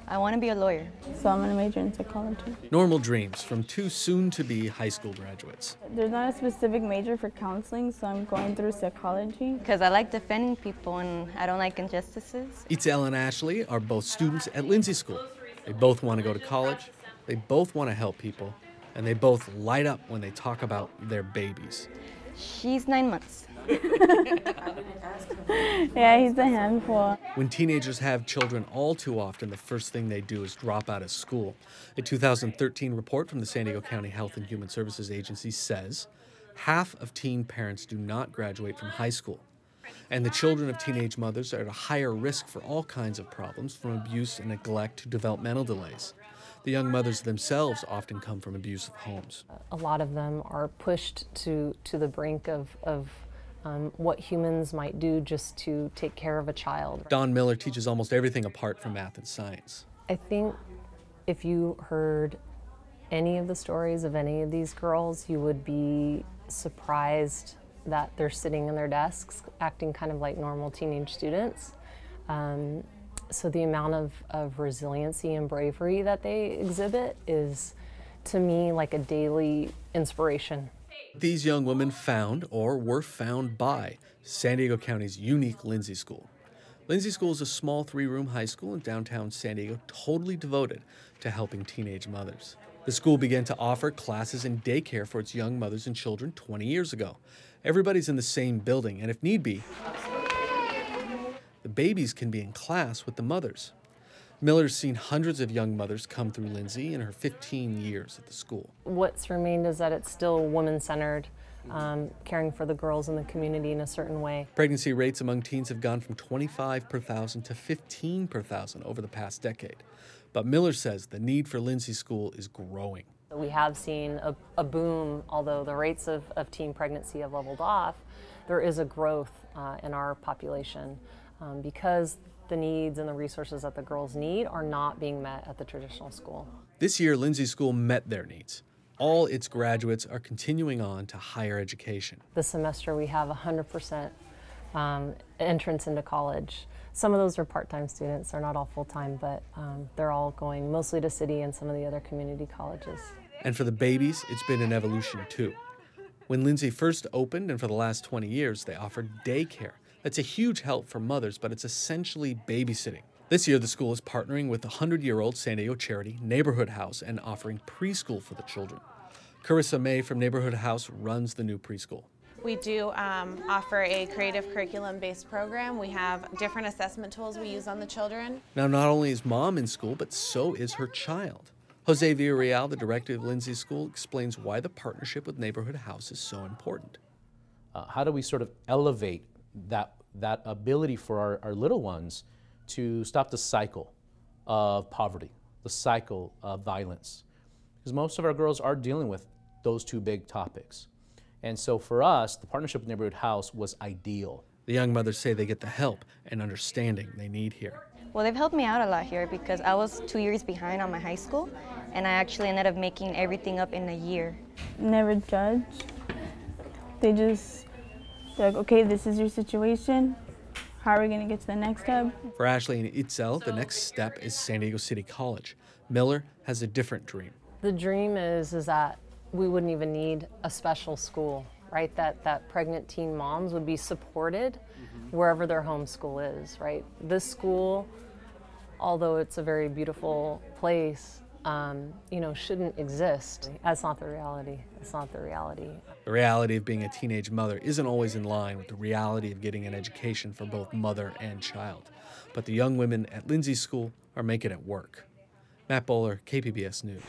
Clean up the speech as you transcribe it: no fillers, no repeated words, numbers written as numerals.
I want to be a lawyer. So I'm going to major in psychology. Normal dreams from two soon-to-be high school graduates. There's not a specific major for counseling, so I'm going through psychology. Because I like defending people and I don't like injustices. Itzel and Ashley are both students at Lindsay School. They both want to go to college, they both want to help people, and they both light up when they talk about their babies. She's 9 months. Yeah, he's a handful. When teenagers have children, all too often the first thing they do is drop out of school. A 2013 report from the San Diego County Health and Human Services Agency says half of teen parents do not graduate from high school. And the children of teenage mothers are at a higher risk for all kinds of problems, from abuse and neglect to developmental delays. The young mothers themselves often come from abusive homes. A lot of them are pushed to the brink of what humans might do just to take care of a child. Dawn Miller teaches almost everything apart from math and science. I think if you heard any of the stories of any of these girls, you would be surprised that they're sitting in their desks acting kind of like normal teenage students. So the amount of resiliency and bravery that they exhibit is, to me, like a daily inspiration. These young women found, or were found by, San Diego County's unique Lindsay School. Lindsay School is a small 3-room high school in downtown San Diego, totally devoted to helping teenage mothers. The school began to offer classes and daycare for its young mothers and children 20 years ago. Everybody's in the same building, and if need be, the babies can be in class with the mothers. Miller's seen hundreds of young mothers come through Lindsay in her 15 years at the school. What's remained is that it's still woman-centered, caring for the girls in the community in a certain way. Pregnancy rates among teens have gone from 25 per thousand to 15 per thousand over the past decade. But Miller says the need for Lindsay School is growing. We have seen a boom, although the rates of teen pregnancy have leveled off. There is a growth in our population because the needs and the resources that the girls need are not being met at the traditional school. This year, Lindsay School met their needs. All its graduates are continuing on to higher education. This semester we have 100% entrance into college. Some of those are part-time students, they're not all full-time, but they're all going mostly to City and some of the other community colleges. And for the babies, it's been an evolution too. When Lindsay first opened, and for the last 20 years, they offered daycare. That's a huge help for mothers, but it's essentially babysitting. This year, the school is partnering with the 100-year-old San Diego charity Neighborhood House and offering preschool for the children. Carissa May from Neighborhood House runs the new preschool. We do offer a creative curriculum-based program. We have different assessment tools we use on the children. Now, not only is mom in school, but so is her child. Jose Villarreal, the director of Lindsay School, explains why the partnership with Neighborhood House is so important. How do we sort of elevate that ability for our little ones to stop the cycle of poverty, the cycle of violence? Because most of our girls are dealing with those two big topics. And so for us, the partnership with Neighborhood House was ideal. The young mothers say they get the help and understanding they need here. Well, they've helped me out a lot here because I was 2 years behind on my high school, and I actually ended up making everything up in a year. Never judge. They just, they're like, okay, this is your situation. How are we going to get to the next step? For Ashley and Itzel, the next step is San Diego City College. Miller has a different dream. The dream is that we wouldn't even need a special school, right? That pregnant teen moms would be supported wherever their home school is, right? This school, although it's a very beautiful place, shouldn't exist. That's not the reality. It's not the reality. The reality of being a teenage mother isn't always in line with the reality of getting an education for both mother and child. But the young women at Lindsay School are making it work. Matt Bowler, KPBS News.